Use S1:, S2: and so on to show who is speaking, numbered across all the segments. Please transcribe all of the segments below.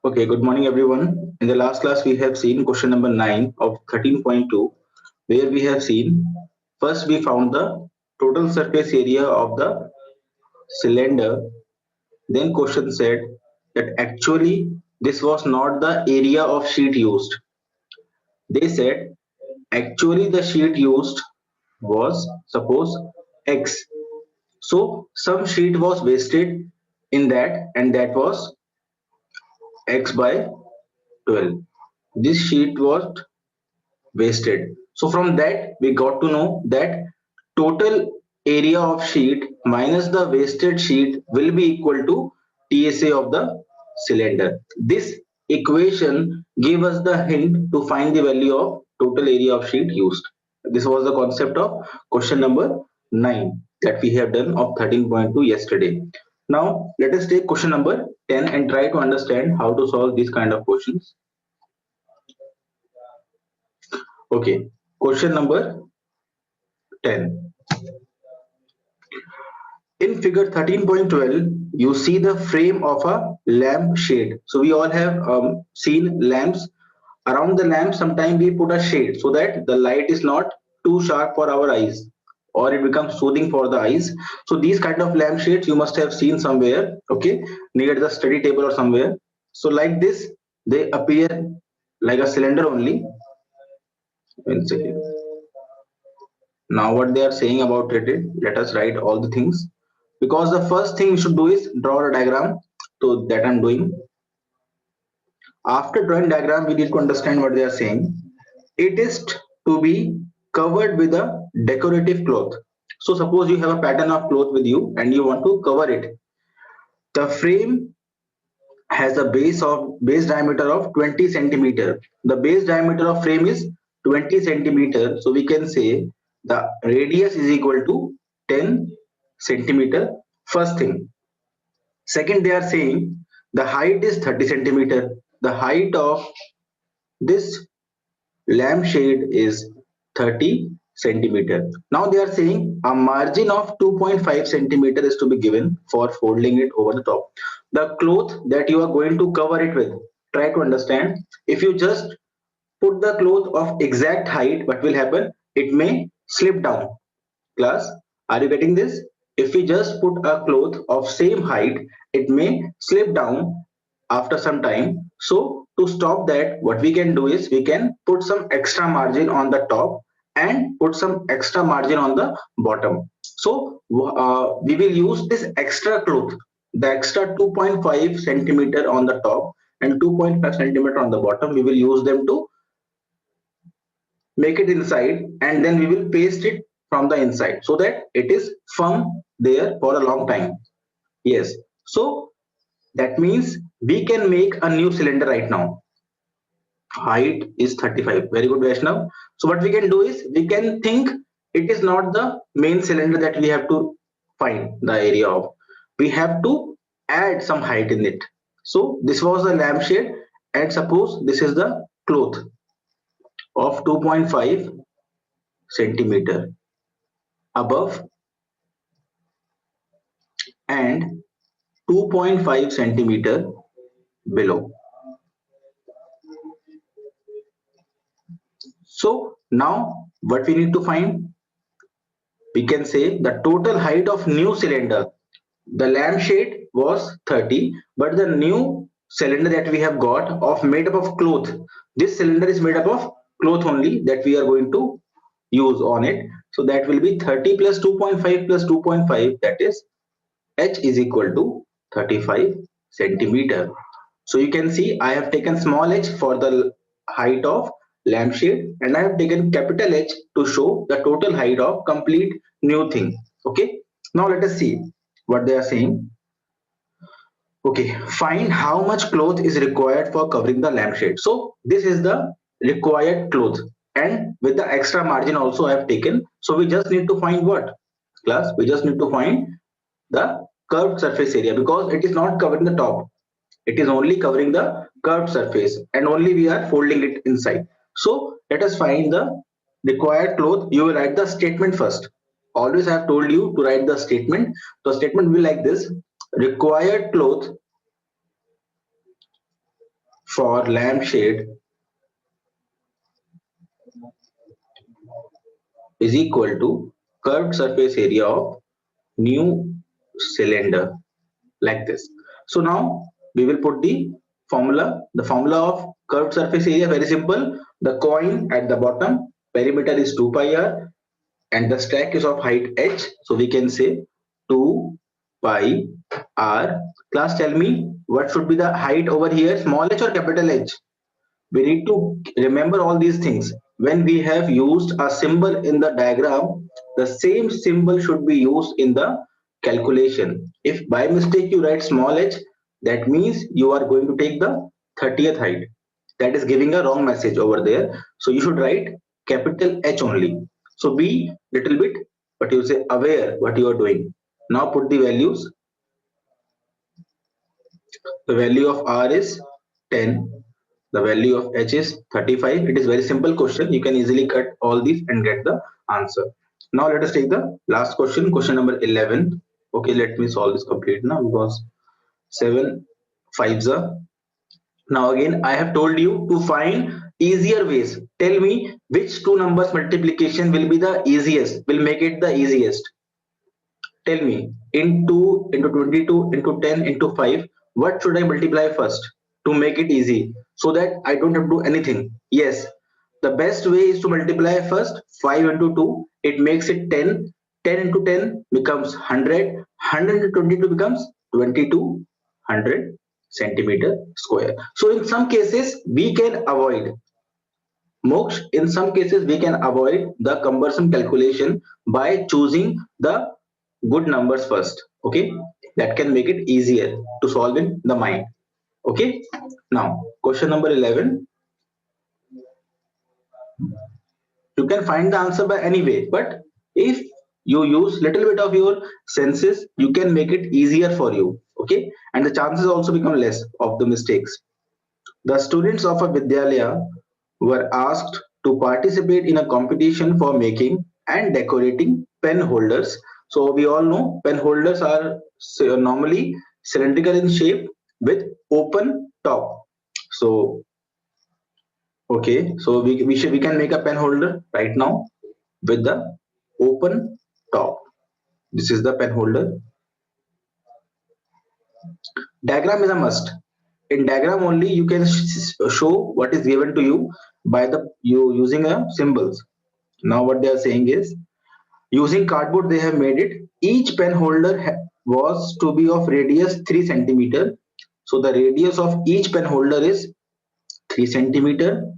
S1: Okay, good morning everyone. In the last class, we have seen question number 9 of 13.2, where we have seen first we found the total surface area of the cylinder. Then question said that actually this was not the area of sheet used. They said actually the sheet used was suppose X. So some sheet was wasted in that, and that was X by 12. This sheet was wasted. So from that we got to know that total area of sheet minus the wasted sheet will be equal to TSA of the cylinder. This equation gave us the hint to find the value of total area of sheet used. This was the concept of question number 9 that we have done of 13.2 yesterday. Now let us take question number 10 and try to understand how to solve these kind of questions. Okay, question number 10. In figure 13.12, you see the frame of a lamp shade. So we all have seen lamps. Around the lamp, sometimes we put a shade so that the light is not too sharp for our eyes or it becomes soothing for the eyes. So these kind of lamp shades you must have seen somewhere, okay, near the study table or somewhere. So like this, they appear like a cylinder only. One second. Now what they are saying about it, let us write all the things, because the first thing we should do is draw a diagram. So that I'm doing. After drawing diagram, we need to understand what they are saying. It is to be covered with a decorative cloth. So suppose you have a pattern of cloth with you and you want to cover it. The frame has a base diameter of 20 centimeter. The base diameter of frame is 20 centimeter. So we can say the radius is equal to 10 centimeter. First thing. Second, they are saying the height is 30 centimeter. The height of this lampshade is 30 centimeter. Now they are saying a margin of 2.5 centimeter is to be given for folding it over the top. The cloth that you are going to cover it with, try to understand. If you just put the cloth of exact height, what will happen? It may slip down. Class, are you getting this? If we just put a cloth of same height, it may slip down after some time. So to stop that, what we can do is we can put some extra margin on the top and put some extra margin on the bottom. So we will use this extra cloth, the extra 2.5 centimeter on the top and 2.5 centimeter on the bottom. We will use them to make it inside, and then we will paste it from the inside so that it is firm there for a long time. Yes, so that means we can make a new cylinder right now. Height is 35. Very good, Vaishnav. So what we can do is we can think it is not the main cylinder that we have to find the area of. We have to add some height in it. So this was the lampshade, and suppose this is the cloth of 2.5 centimeter above and 2.5 centimeter below. So now what we need to find? We can say the total height of new cylinder. The lampshade was 30, but the new cylinder that we have got of made up of cloth. This cylinder is made up of cloth only that we are going to use on it. So that will be 30 plus 2.5 plus 2.5, that is h is equal to 35 centimeter. So you can see I have taken small h for the height of lampshade and I have taken capital H to show the total height of complete new thing. Okay, now let us see what they are saying. Okay, find how much cloth is required for covering the lampshade. So this is the required cloth, and with the extra margin also I have taken. So we just need to find what? Class, we just need to find the curved surface area, because it is not covering the top, it is only covering the curved surface and only we are folding it inside. So let us find the required cloth. You will write the statement first. Always I have told you to write the statement. The statement will be like this: required cloth for lampshade is equal to curved surface area of new cylinder, like this. So now we will put the formula. The formula of curved surface area, very simple. The coin at the bottom, perimeter is 2 pi r, and the stack is of height h. So we can say 2 pi r. Class, tell me what should be the height over here, small h or capital H? We need to remember all these things. When we have used a symbol in the diagram, the same symbol should be used in the calculation. If by mistake you write small h, that means you are going to take the 30th height. That is giving a wrong message over there. So you should write capital H only. So be little bit, but you say aware what you are doing. Now put the values. The value of R is 10. The value of H is 35. It is very simple question. You can easily cut all these and get the answer. Now let us take the last question, question number 11. Okay, let me solve this complete now because 7 5s are. Now again, I have told you to find easier ways. Tell me which two numbers multiplication will be the easiest, will make it the easiest. Tell me, into 22 into 10 into 5, what should I multiply first to make it easy so that I don't have to do anything? Yes, the best way is to multiply first 5 into 2, it makes it 10. 10 into 10 becomes 100. 100 into 22 becomes 2200 centimeter square. So in some cases we can avoid, Moksha, in some cases we can avoid the cumbersome calculation by choosing the good numbers first. Okay, that can make it easier to solve in the mind. Okay, now question number 11. You can find the answer by any way, but if you use little bit of your senses, you can make it easier for you. Okay, and the chances also become less of the mistakes. The students of a Vidyalaya were asked to participate in a competition for making and decorating pen holders. So we all know pen holders are normally cylindrical in shape with open top. So okay, so we can make a pen holder right now with the open top. This is the pen holder. Diagram is a must. In diagram only you can show what is given to you by the you using a symbols. Now what they are saying is, using cardboard they have made it. Each pen holder was to be of radius 3 centimeter. So the radius of each pen holder is 3 centimeter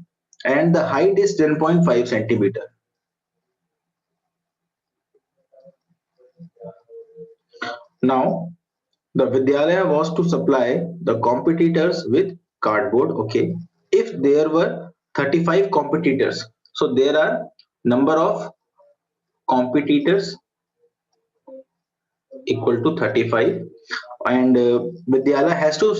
S1: and the height is 10.5 centimeter. Now the Vidyalaya was to supply the competitors with cardboard. Okay, if there were 35 competitors, so there are number of competitors equal to 35, and Vidyalaya has to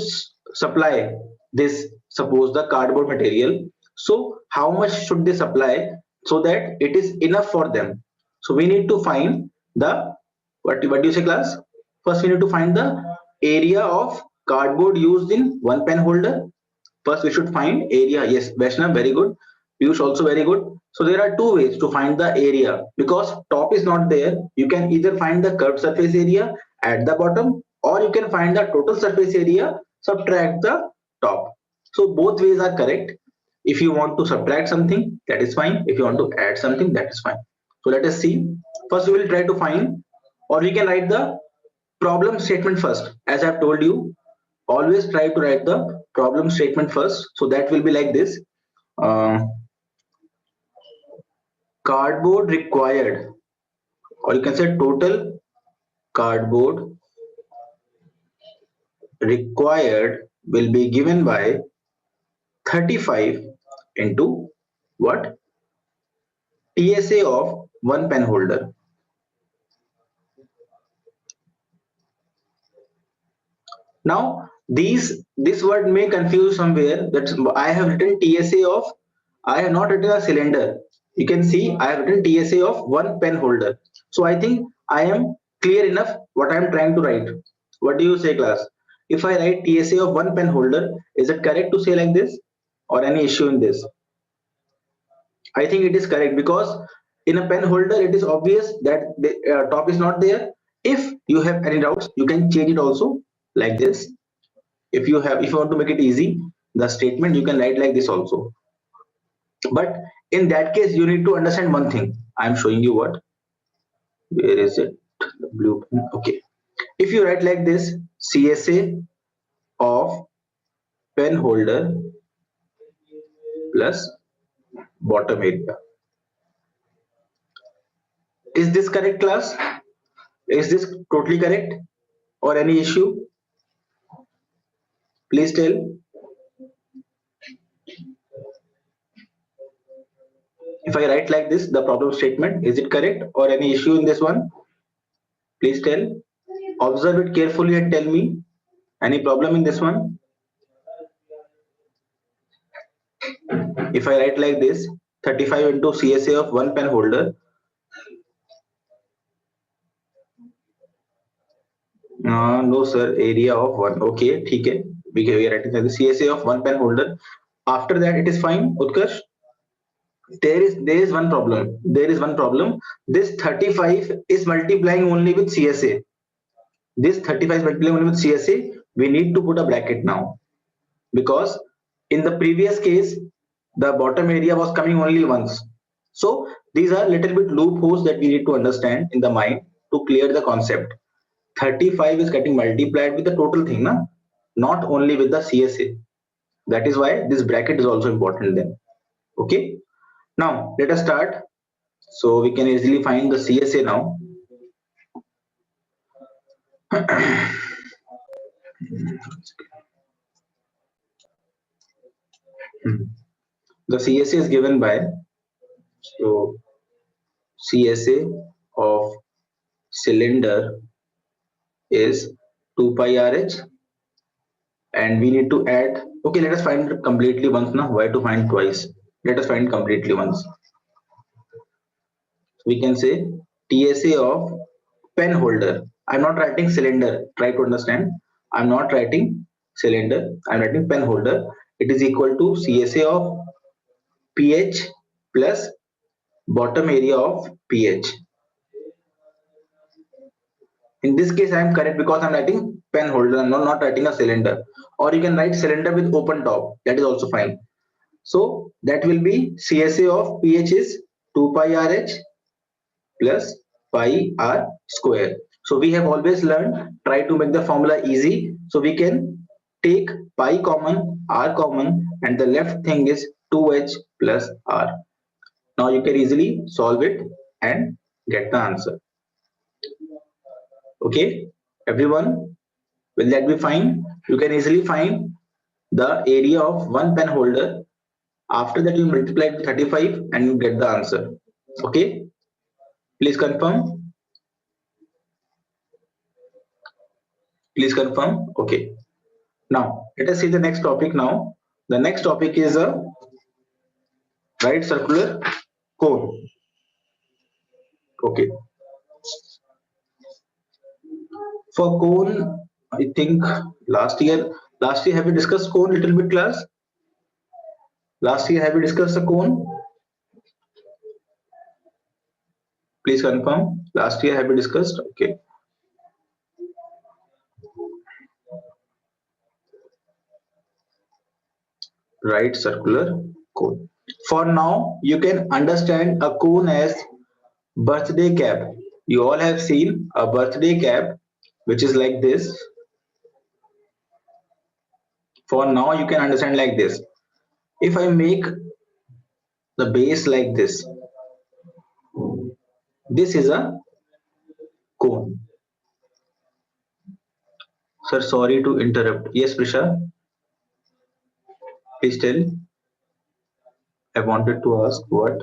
S1: supply this, suppose the cardboard material. So how much should they supply so that it is enough for them? So we need to find the, what do you say class? First we need to find the area of cardboard used in one pen holder. First we should find area. Yes, Vaishnav, very good. Piyush also very good. So there are two ways to find the area, because top is not there. You can either find the curved surface area at the bottom, or you can find the total surface area, subtract the top. So both ways are correct. If you want to subtract something, that is fine. If you want to add something, that is fine. So let us see. First we will try to find, or we can write the problem statement first. As I have told you, always try to write the problem statement first. So that will be like this. Uh, Cardboard required, or you can say total cardboard required will be given by 35 into what? TSA of one pen holder. Now this word may confuse somewhere, that I have written TSA of, I have not written a cylinder. You can see I have written TSA of one pen holder. So I think I am clear enough what I am trying to write. What do you say class? If I write TSA of one pen holder, is it correct to say like this or any issue in this? I think it is correct because in a pen holder, it is obvious that the top is not there. If you have any doubts, you can change it also like this. If you want to make it easy, the statement you can write like this also. But in that case, you need to understand one thing. I'm showing you what. Where is it? The blue pen. Okay. If you write like this, CSA of pen holder plus bottom area. Is this correct, class? Is this totally correct or any issue? Please tell. If I write like this, the problem statement, is it correct or any issue in this one? Please tell. Observe it carefully and tell me. Any problem in this one? If I write like this, 35 into CSA of one pen holder. No sir, area of one. Okay, okay. We are writing the CSA of one pen holder. After that, it is fine, Utkarsh. There is one problem. There is one problem. This 35 is multiplying only with CSA. This 35 is multiplying only with CSA. We need to put a bracket now because in the previous case the bottom area was coming only once. So these are little bit loopholes that we need to understand in the mind to clear the concept. 35 is getting multiplied with the total thing, na? Not only with the CSA. That is why this bracket is also important then. Okay. Now let us start. So we can easily find the CSA now. The CSA is given by, so CSA of cylinder is 2 pi RH, and we need to add, okay, let us find it completely once now. Why to find twice? Let us find completely once. We can say TSA of pen holder. I'm not writing cylinder. Try to understand. I'm not writing cylinder. I'm writing pen holder. It is equal to CSA of pH plus bottom area of pH. In this case, I am correct because I'm writing pen holder. I'm not writing a cylinder. Or you can write cylinder with open top. That is also fine. So that will be CSA of pH is 2 pi RH plus pi r square. So we have always learned, try to make the formula easy. So we can take pi common, r common, and the left thing is 2h plus r. Now you can easily solve it and get the answer. Okay, everyone, will that be fine? You can easily find the area of one pen holder. After that, you multiply it with 35 and you get the answer. Okay, please confirm. Please confirm. Okay. Now let us see the next topic. Now the next topic is a right circular cone. Okay. For cone, I think last year have we discussed cone little bit, class? Last year have we discussed the cone? Please confirm. Last year have we discussed? Okay. Right circular cone. For now, you can understand a cone as birthday cap. You all have seen a birthday cap which is like this. For now, you can understand like this. If I make the base like this is a cone. Sir, sorry to interrupt. Yes, Prisha, please tell. I wanted to ask what?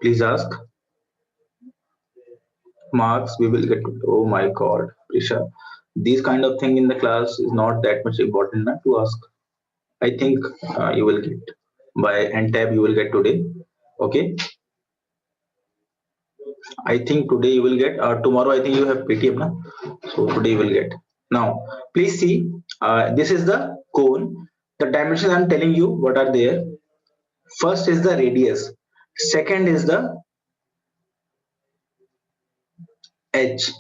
S1: Please ask. Marks we will get to. Oh my God, Prisha. These kind of thing in the class is not that much important not to ask. I think you will get by end tab you will get today. Okay. I think today you will get, tomorrow I think you have PTM, na? So today you will get. Now please see, this is the cone. The dimensions I'm telling you what are there. First is the radius, second is the h,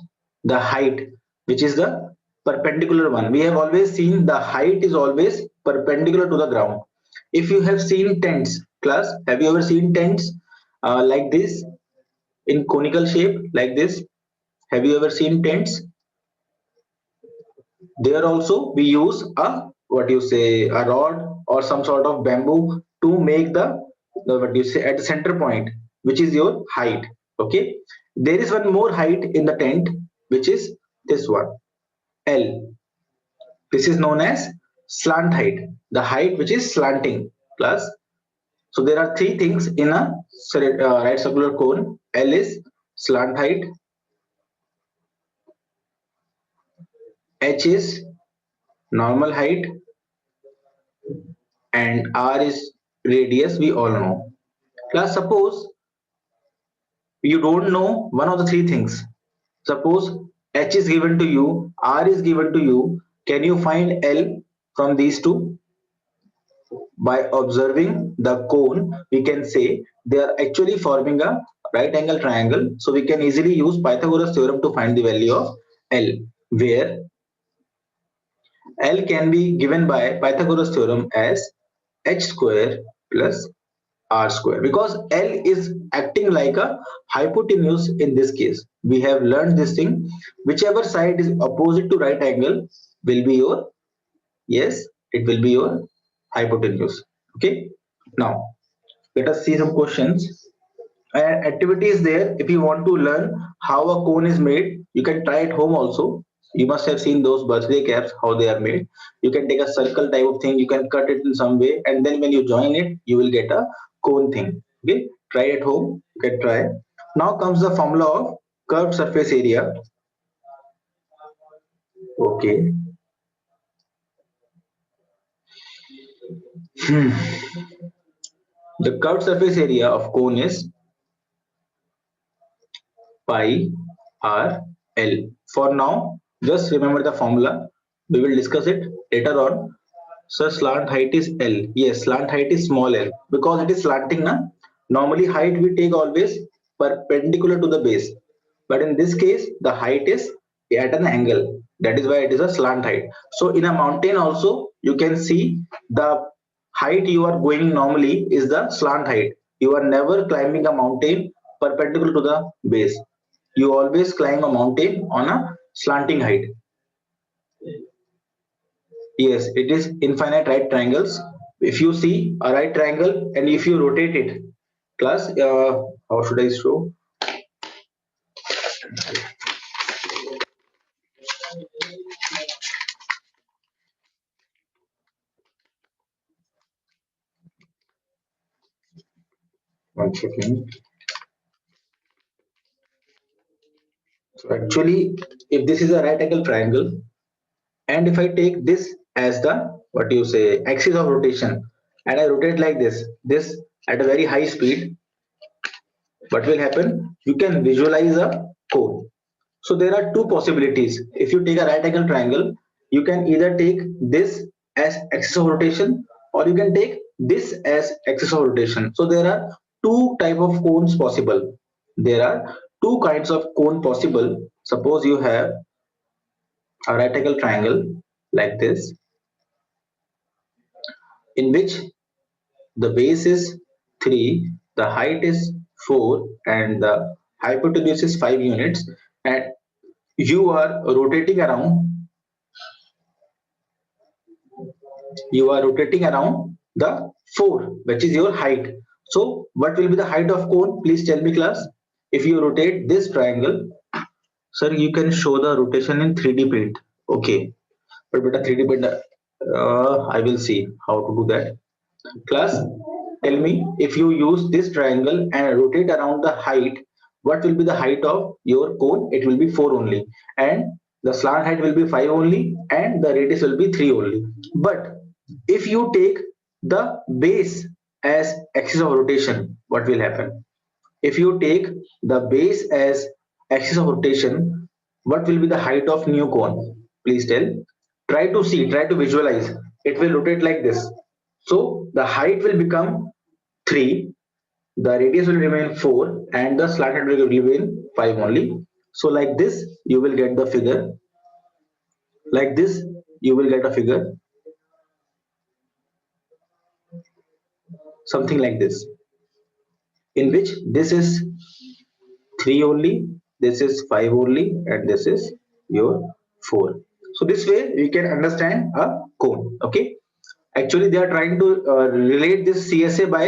S1: the height, which is the perpendicular one. We have always seen the height is always perpendicular to the ground. If you have seen tents, class, have you ever seen tents like this, in conical shape like this? Have you ever seen tents? There also we use a, what you say, a rod or some sort of bamboo to make the what you say at the center point, which is your height. Okay, there is one more height in the tent, which is this one, L. This is known as slant height, the height which is slanting. Plus, so there are three things in a right circular cone. L is slant height, H is normal height, and R is radius. We all know. Now suppose you don't know one of the three things. Suppose H is given to you, R is given to you. Can you find L from these two? By observing the cone, we can say they are actually forming a right angle triangle. So we can easily use Pythagoras theorem to find the value of L, where L can be given by Pythagoras theorem as h square plus r square, because L is acting like a hypotenuse in this case. We have learned this thing. Whichever side is opposite to right angle will be your, yes, it will be your hypotenuse. Okay. Now let us see some questions. Activity is there. If you want to learn how a cone is made, you can try at home also. You must have seen those birthday caps, how they are made. You can take a circle type of thing, you can cut it in some way, and then when you join it, you will get a cone thing. Okay, try at home, you can try. Now comes the formula of curved surface area. Okay. The curved surface area of cone is pi r l. For now, just remember the formula. We will discuss it later on. So slant height is L. Yes, slant height is small l because it is slanting. Na? Normally height we take always perpendicular to the base. But in this case, the height is at an angle. That is why it is a slant height. So in a mountain also, you can see the height you are going normally is the slant height. You are never climbing a mountain perpendicular to the base. You always climb a mountain on a slanting height. Yes, it is infinite right triangles. If you see a right triangle and if you rotate it, plus, how should I show? One second. So actually, if this is a right angle triangle, and if I take this as the, what you say, axis of rotation, and I rotate like this at a very high speed, what will happen? You can visualize a cone. So there are two possibilities. If you take a right angle triangle, you can either take this as axis of rotation or you can take this as axis of rotation. So there are two type of cones possible. There are two kinds of cone possible. Suppose you have a right angle triangle like this, in which the base is 3, the height is 4, and the hypotenuse is 5 units, and you are rotating around, the 4, which is your height. So what will be the height of cone? Please tell me, class. If you rotate this triangle, sir, you can show the rotation in 3D paint. Okay, but better 3D paint, I will see how to do that. Class, tell me, if you use this triangle and rotate around the height, what will be the height of your cone? It will be 4 only, and the slant height will be 5 only, and the radius will be 3 only. But if you take the base as axis of rotation, what will happen? If you take the base as axis of rotation, what will be the height of new cone? Please tell. Try to see, try to visualize. It will rotate like this. So the height will become 3, the radius will remain 4, and the slant height will remain 5 only. So like this, you will get the figure. Like this, you will get a figure. Something like this, in which this is 3 only, this is 5 only, and this is your 4. So this way we can understand a cone. Okay, actually they are trying to relate this CSA by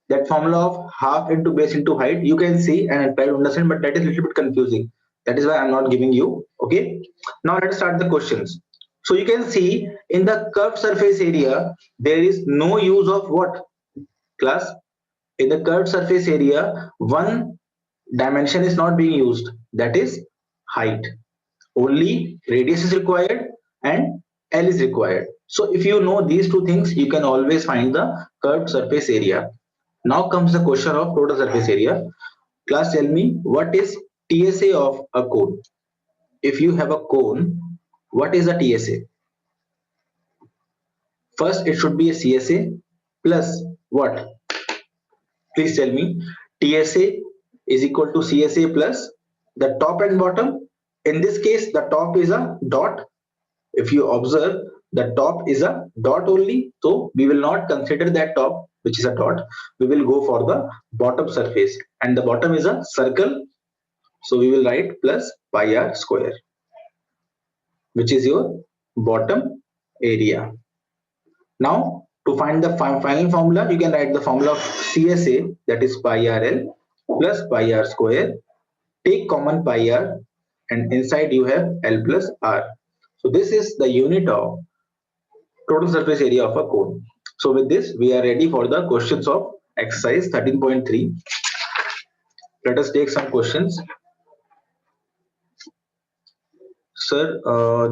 S1: that formula of half into base into height. You can see and try to understand, but that is a little bit confusing. That is why I'm not giving you. Okay, now let's start the questions. So you can see in the curved surface area there is no use of what, class? In the curved surface area, one dimension is not being used, that is height. Only radius is required and L is required. So if you know these two things, you can always find the curved surface area. Now comes the question of total surface area. Class, tell me what is TSA of a cone? If you have a cone, what is a TSA? First it should be a CSA plus what? Please tell me. TSA is equal to CSA plus the top and bottom. In this case, the top is a dot. If you observe, the top is a dot only. So we will not consider that top, which is a dot. We will go for the bottom surface. And the bottom is a circle. So we will write plus pi r square, which is your bottom area. Now, to find the final formula, you can write the formula of CSA, that is pi RL plus pi r square. Take common pi r, and inside you have L plus R. So this is the unit of total surface area of a cone. So with this, we are ready for the questions of exercise 13.3. Let us take some questions. Sir,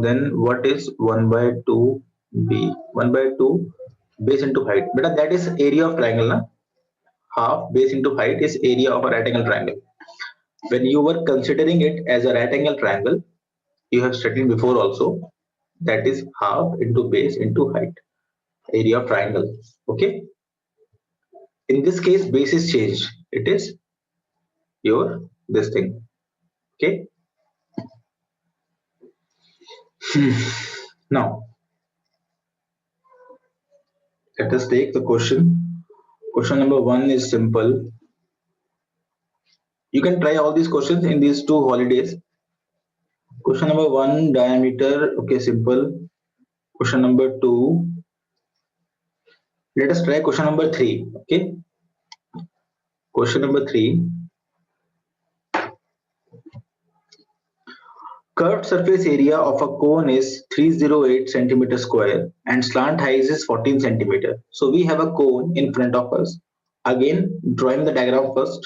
S1: then what is 1 by 2 B? 1 by 2 base into height. But that is area of triangle, na? Half base into height is area of a right angle triangle. When you were considering it as a right angle triangle, you have studied before also, that is half into base into height, area of triangle. Okay, in this case base is changed, it is your this thing. Okay. Now let us take the question. Question number 1 is simple. You can try all these questions in these 2 holidays. Question number 1, diameter. Okay, simple. Question number 2, let us try question number 3. Okay, question number 3, curved surface area of a cone is 308 centimeter square and slant height is 14 centimeter. So we have a cone in front of us. Again, drawing the diagram first.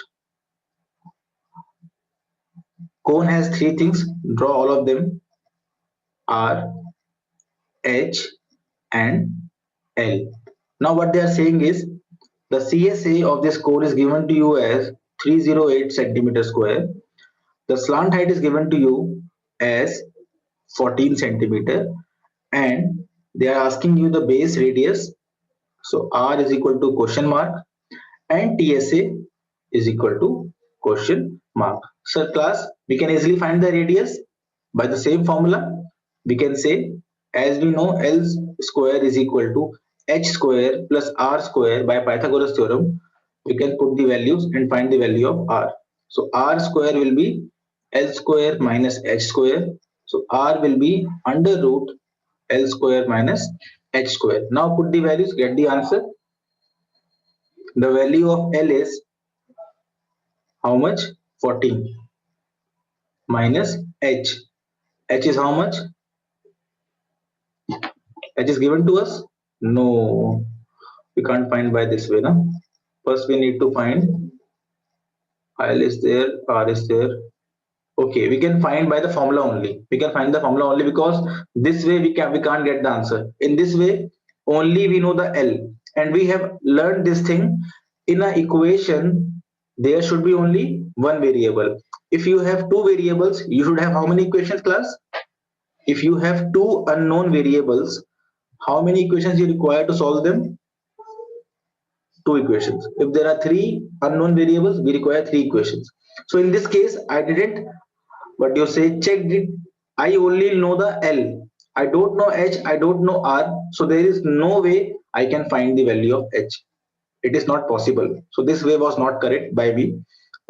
S1: Cone has 3 things, draw all of them: R, H and L. Now what they are saying is the CSA of this cone is given to you as 308 centimeter square. The slant height is given to you as 14 centimeter, and they are asking you the base radius. So R is equal to question mark and TSA is equal to question mark. So class, we can easily find the radius by the same formula. We can say, as we know, L square is equal to H square plus R square by Pythagoras theorem. We can put the values and find the value of R. So R square will be L square minus H square. So R will be under root L square minus H square. Now put the values, get the answer. The value of L is how much? 14 minus H. H is how much? H is given to us? No, we can't find by this way. No? First we need to find L is there, R is there. Okay, we can find by the formula only. We can find the formula only because this way we can't get the answer. In this way, only we know the L, and we have learned this thing in an equation there should be only one variable. If you have two variables, you should have how many equations, class? If you have two unknown variables, how many equations you require to solve them? Two equations. If there are three unknown variables, we require three equations. So in this case, I didn't, what you say, checked it. I only know the L. I don't know H, I don't know R. So there is no way I can find the value of H. It is not possible. So this way was not correct by me.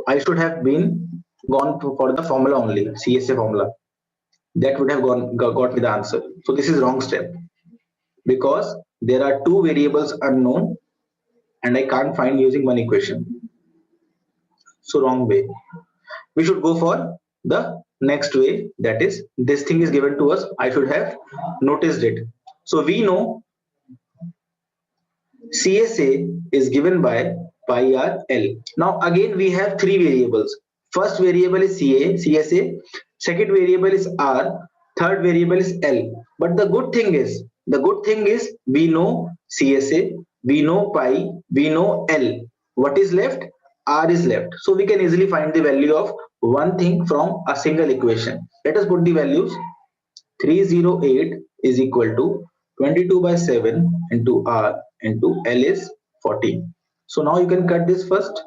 S1: I should have been gone for the formula only, CSA formula. That would have got me the answer. So this is wrong step because there are two variables unknown and I can't find using one equation. So wrong way. We should go for the next way, that is this thing is given to us. I should have noticed it. So we know CSA is given by pi r L. Now again we have three variables. First variable is CSA, second variable is R, third variable is L. But the good thing is we know CSA, we know pi, we know L. What is left? R is left. So we can easily find the value of one thing from a single equation. Let us put the values. 308 is equal to 22 by 7 into R into L is 14. So now you can cut this first.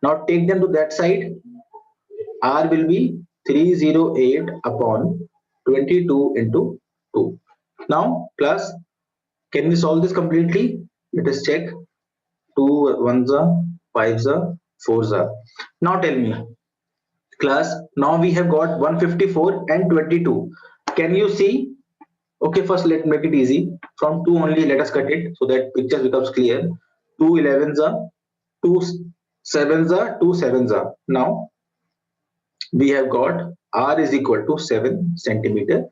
S1: Now take them to that side. R will be 308 upon 22 into 2. Now plus, can we solve this completely? Let us check. 2 ones are, 5s are, 4s are. Now tell me, class, now we have got 154 and 22. Can you see? Okay, first let's make it easy. From 2 only, let us cut it so that picture becomes clear. 2 11s are, 2 7s are, 2 7s are. Now we have got R is equal to 7 centimeter.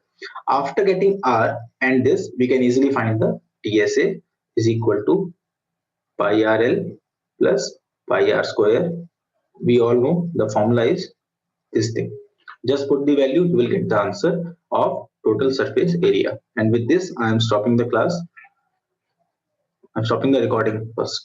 S1: After getting R and this, we can easily find the TSA is equal to pi RL plus pi R square. We all know the formula is this thing. Just put the value, you will get the answer of total surface area. And with this, I am stopping the class. I'm stopping the recording first.